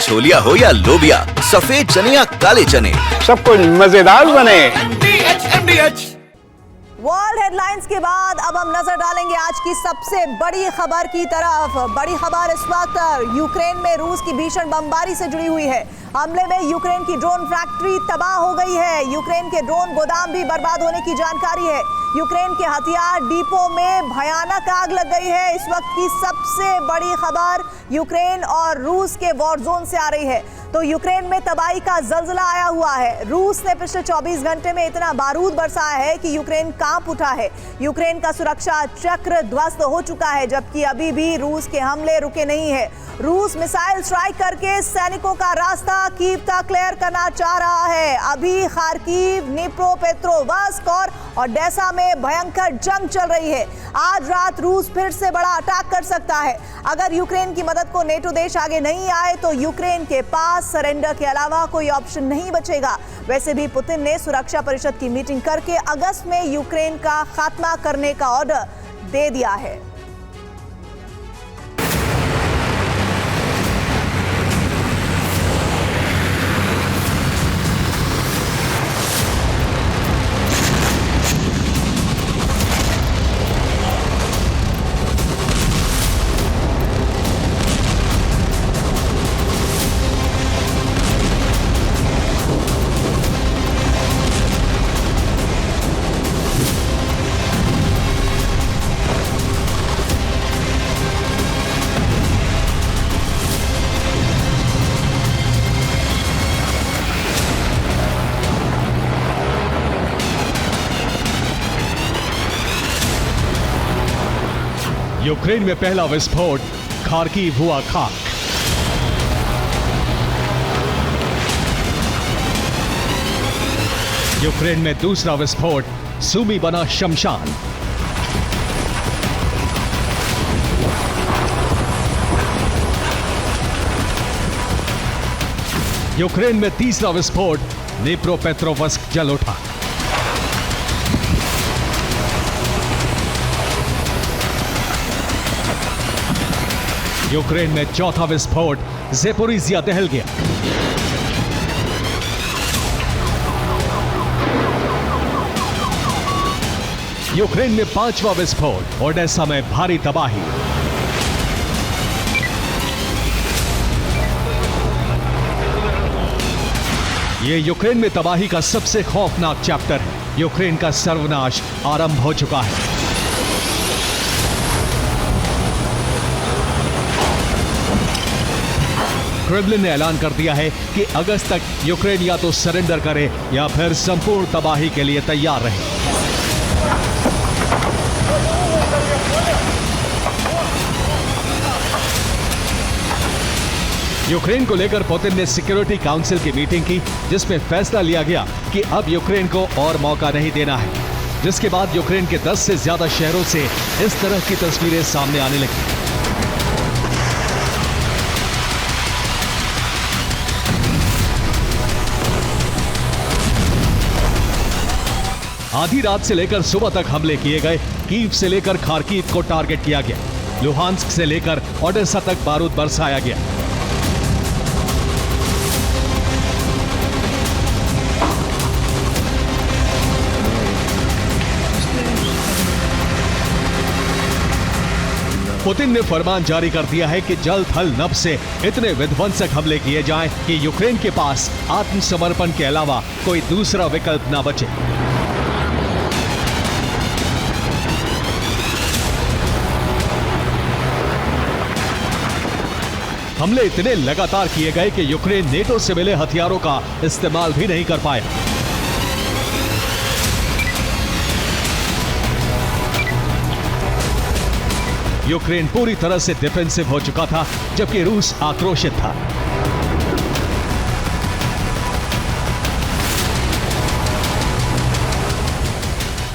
छोलिया हो या लोबिया, सफेद चने या काले चने, सब कुछ मजेदार बने। वर्ल्ड हेडलाइंस के बाद अब हम नजर डालेंगे आज की सबसे बड़ी खबर की तरफ। बड़ी खबर इस वक्त यूक्रेन में रूस की भीषण बमबारी से जुड़ी हुई है। हमले में यूक्रेन की ड्रोन फैक्ट्री तबाह हो गई है। यूक्रेन के ड्रोन गोदाम भी बर्बाद होने की जानकारी है। यूक्रेन के हथियार डिपो में भयानक आग लग गई है। इस वक्त की सबसे बड़ी खबर यूक्रेन और रूस के वॉर जोन से आ रही है। तो यूक्रेन में तबाही का जलजला आया हुआ है। रूस ने पिछले 24 घंटे में इतना बारूद बरसाया है कि यूक्रेन कांप उठा है। यूक्रेन का सुरक्षा चक्र ध्वस्त हो चुका है, जबकि अभी भी रूस के हमले रुके नहीं है। रूस मिसाइल स्ट्राइक करके सैनिकों का रास्ता कीव तक क्लियर करना चाह रहा है। अभी खार्किव, निप्रोपेट्रोवस्क और ओडेसा में भयंकर जंग चल रही है। आज रात रूस फिर से बड़ा अटैक कर सकता है। अगर यूक्रेन की मदद को नेटो देश आगे नहीं आए तो यूक्रेन के पास सरेंडर के अलावा कोई ऑप्शन नहीं बचेगा। वैसे भी पुतिन ने सुरक्षा परिषद की मीटिंग करके अगस्त में यूक्रेन का खात्मा करने का ऑर्डर दे दिया है। यूक्रेन में पहला विस्फोट, खार्किव हुआ खाक। यूक्रेन में दूसरा विस्फोट, सूमी बना शमशान। यूक्रेन में तीसरा विस्फोट, निप्रोपेट्रोवस्क जल उठा। यूक्रेन में चौथा विस्फोट, ज़ेपोरिज़िया दहल गया। यूक्रेन में पांचवा विस्फोट, ओडेसा में भारी तबाही। यह यूक्रेन में तबाही का सबसे खौफनाक चैप्टर है। यूक्रेन का सर्वनाश आरंभ हो चुका है। क्रेमलिन ने ऐलान कर दिया है कि अगस्त तक यूक्रेन या तो सरेंडर करे या फिर संपूर्ण तबाही के लिए तैयार रहे। यूक्रेन को लेकर पुतिन ने सिक्योरिटी काउंसिल की मीटिंग की, जिसमें फैसला लिया गया कि अब यूक्रेन को और मौका नहीं देना है। जिसके बाद यूक्रेन के 10 से ज्यादा शहरों से इस तरह की तस्वीरें सामने आने लगी। आधी रात से लेकर सुबह तक हमले किए गए। कीव से लेकर खार्किव को टारगेट किया गया। लुहांस्क से लेकर ओडेसा तक बारूद बरसाया गया। पुतिन ने फरमान जारी कर दिया है कि जल थल नभ से इतने विध्वंसक हमले किए जाएं कि यूक्रेन के पास आत्मसमर्पण के अलावा कोई दूसरा विकल्प ना बचे। हमले इतने लगातार किए गए कि यूक्रेन नेटो से मिले हथियारों का इस्तेमाल भी नहीं कर पाया। यूक्रेन पूरी तरह से डिफेंसिव हो चुका था, जबकि रूस आक्रोशित था।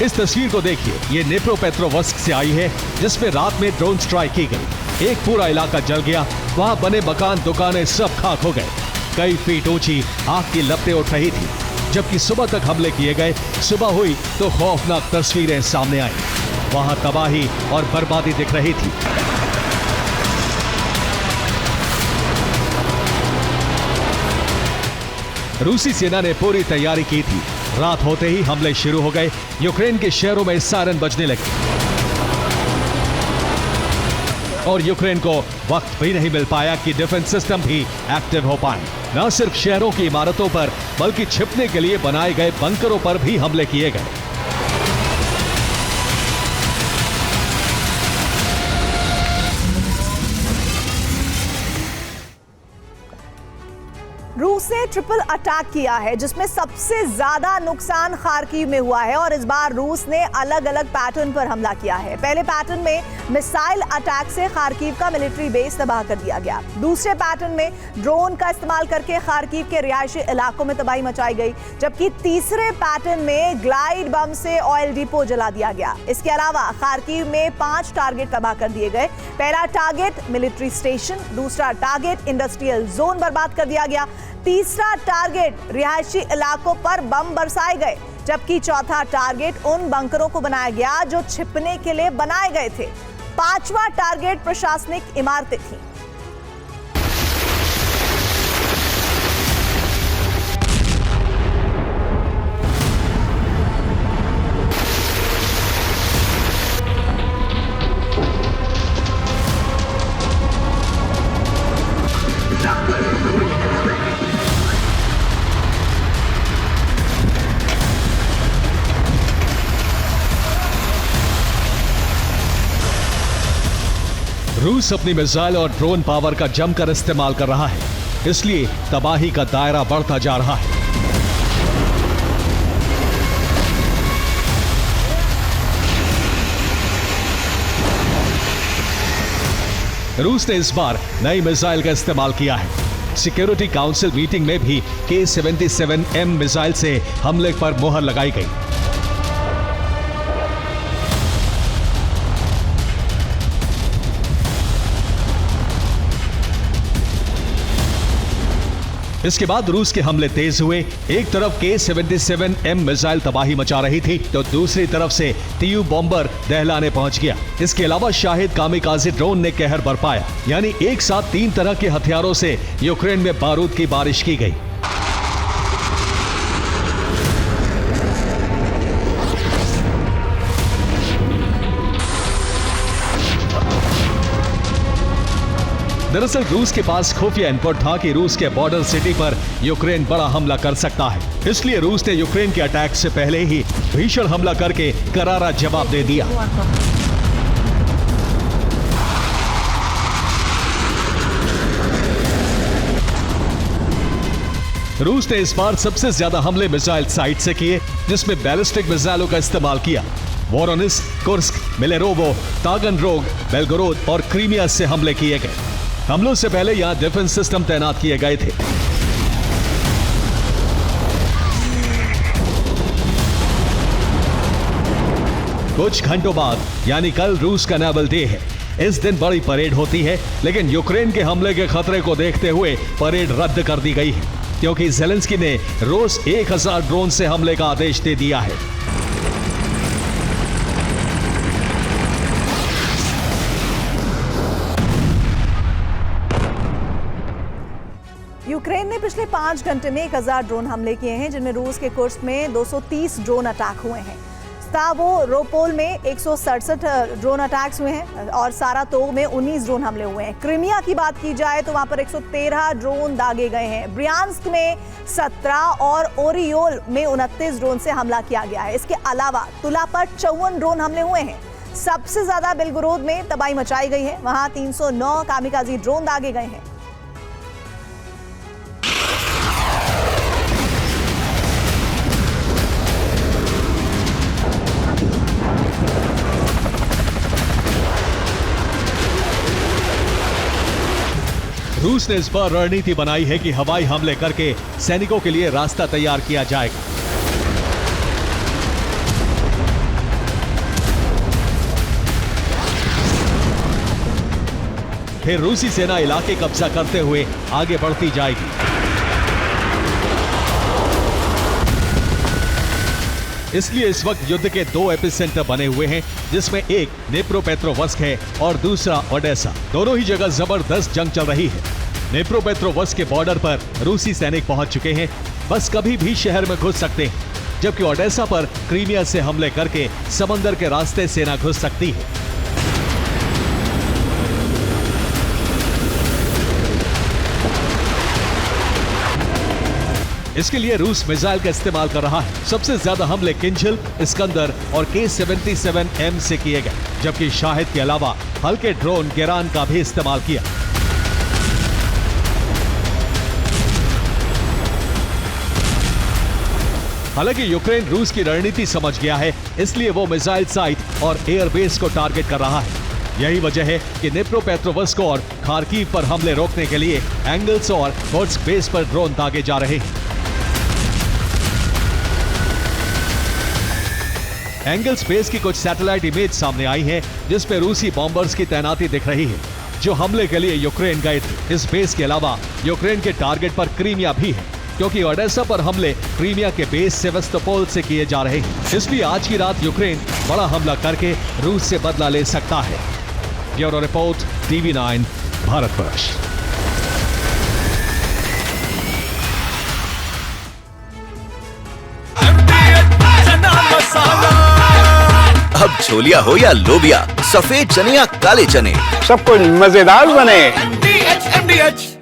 इस तस्वीर को देखिए, ये निप्रोपेट्रोवस्क से आई है, जिसमें रात में ड्रोन स्ट्राइक की गई। एक पूरा इलाका जल गया। वहां बने मकान, दुकानें सब खाक हो गए। कई फीट ऊंची आग की लपटें उठ रही थी। जबकि सुबह तक हमले किए गए। सुबह हुई तो खौफनाक तस्वीरें सामने आई। वहां तबाही और बर्बादी दिख रही थी। रूसी सेना ने पूरी तैयारी की थी। रात होते ही हमले शुरू हो गए। यूक्रेन के शहरों में सायरन बजने लगे और यूक्रेन को वक्त भी नहीं मिल पाया कि डिफेंस सिस्टम भी एक्टिव हो पाए। न सिर्फ शहरों की इमारतों पर बल्कि छिपने के लिए बनाए गए बंकरों पर भी हमले किए गए। रूस ने ट्रिपल अटैक किया है जिसमें सबसे ज्यादा नुकसान खार्किव में हुआ है और इस बार रूस ने अलग अलग पैटर्न पर हमला किया है। पहले पैटर्न में मिसाइल अटैक से खार्किव का मिलिट्री बेस तबाह कर दिया गया। दूसरे पैटर्न में ड्रोन का इस्तेमाल करके खार्किव के रिहायशी इलाकों में तबाही मचाई गई, जबकि तीसरे पैटर्न में ग्लाइड बम से ऑयल डिपो जला दिया गया। इसके अलावा खार्किव में 5 टारगेट तबाह कर दिए गए। पहला टारगेट मिलिट्री स्टेशन, दूसरा टारगेट इंडस्ट्रियल जोन बर्बाद कर दिया गया, तीसरा टारगेट रिहायशी इलाकों पर बम बरसाए गए, जबकि चौथा टारगेट उन बंकरों को बनाया गया जो छिपने के लिए बनाए गए थे। पांचवा टारगेट प्रशासनिक इमारतें थीं। रूस अपनी मिसाइल और ड्रोन पावर का जमकर इस्तेमाल कर रहा है, इसलिए तबाही का दायरा बढ़ता जा रहा है। रूस ने इस बार नई मिसाइल का इस्तेमाल किया है। सिक्योरिटी काउंसिल मीटिंग में भी K-77M मिसाइल से हमले पर मुहर लगाई गई। इसके बाद रूस के हमले तेज हुए। एक तरफ K-77M मिसाइल तबाही मचा रही थी तो दूसरी तरफ से TU बॉम्बर दहलाने पहुंच गया। इसके अलावा शाहिद कामिकाज़े ड्रोन ने कहर बरपाया, यानी एक साथ 3 तरह के हथियारों से यूक्रेन में बारूद की बारिश की गई। दरअसल रूस के पास खुफिया इनपुट था कि रूस के बॉर्डर सिटी पर यूक्रेन बड़ा हमला कर सकता है। इसलिए रूस ने यूक्रेन के अटैक से पहले ही भीषण हमला करके करारा जवाब दे दिया। रूस ने इस बार सबसे ज्यादा हमले मिसाइल साइट से किए, जिसमें बैलिस्टिक मिसाइलों का इस्तेमाल किया। वोरोनिस, कुर्स्क, मिलेरोवो, तागनरोग, बेलगोरोद और क्रीमिया से हमले किए गए। हमलों से पहले यहां डिफेंस सिस्टम तैनात किए गए थे। कुछ घंटों बाद यानी कल रूस का नेवल डे है। इस दिन बड़ी परेड होती है, लेकिन यूक्रेन के हमले के खतरे को देखते हुए परेड रद्द कर दी गई है, क्योंकि ज़ेलेंस्की ने रोज 1000 ड्रोन से हमले का आदेश दे दिया है। यूक्रेन ने पिछले 5 घंटे में 1000 ड्रोन हमले किए हैं, जिनमें रूस के कुर्स्क में 230 ड्रोन अटैक हुए हैं। स्तावोरोपोल में 167 ड्रोन अटैक्स हुए हैं और सारातोव में 19 ड्रोन हमले हुए हैं। क्रीमिया की बात की जाए तो वहां पर 113 ड्रोन दागे गए हैं। ब्रियांस्क में 17 और ओरियोल में 29 ड्रोन से हमला किया गया है। इसके अलावा तुला पर 54 ड्रोन हमले हुए हैं। सबसे ज्यादा बेलगोरोद में तबाही मचाई गई है, वहां 309 कामिकाज़ी ड्रोन दागे गए हैं। रूस ने इस बार रणनीति बनाई है कि हवाई हमले करके सैनिकों के लिए रास्ता तैयार किया जाएगा। फिर रूसी सेना इलाके कब्जा करते हुए आगे बढ़ती जाएगी। इसलिए इस वक्त युद्ध के 2 एपिसेंटर बने हुए हैं, जिसमें एक नेप्रोपेट्रोवस्क है और दूसरा ओडेसा। दोनों ही जगह जबरदस्त जंग चल रही है। नेप्रोपेट्रोवस्क के बॉर्डर पर रूसी सैनिक पहुंच चुके हैं। बस कभी भी शहर में घुस सकते हैं, जबकि ओडेसा पर क्रीमिया से हमले करके समंदर के रास्ते सेना घुस सकती है। इसके लिए रूस मिसाइल का इस्तेमाल कर रहा है। सबसे ज्यादा हमले किंजल, इस्कंदर और K-77M से किए गए, जबकि शाहिद के अलावा हल्के ड्रोन गेरान का भी इस्तेमाल किया। हालांकि यूक्रेन रूस की रणनीति समझ गया है, इसलिए वो मिसाइल साइट और एयरबेस को टारगेट कर रहा है। यही वजह है कि निप्रोपेट्रोवस्क और खार्किव पर हमले रोकने के लिए एंगल्स और कोर्स्क बेस पर ड्रोन दागे जा रहे हैं। एंगल्स बेस की कुछ सैटेलाइट इमेज सामने आई है, जिसपे रूसी बॉम्बर्स की तैनाती दिख रही है, जो हमले के लिए यूक्रेन गए थे। इस बेस के अलावा यूक्रेन के टारगेट पर क्रीमिया भी है, क्योंकि ओडेसा पर हमले क्रीमिया के बेस सेवास्तोपोल से किए जा रहे हैं। इसलिए आज की रात यूक्रेन बड़ा हमला करके रूस से बदला ले सकता है। Bureau report, TV9 Bharatvarsh. अब छोलिया हो या लोबिया, सफेद चने या काले चने, सब कुछ मजेदार बने। MDH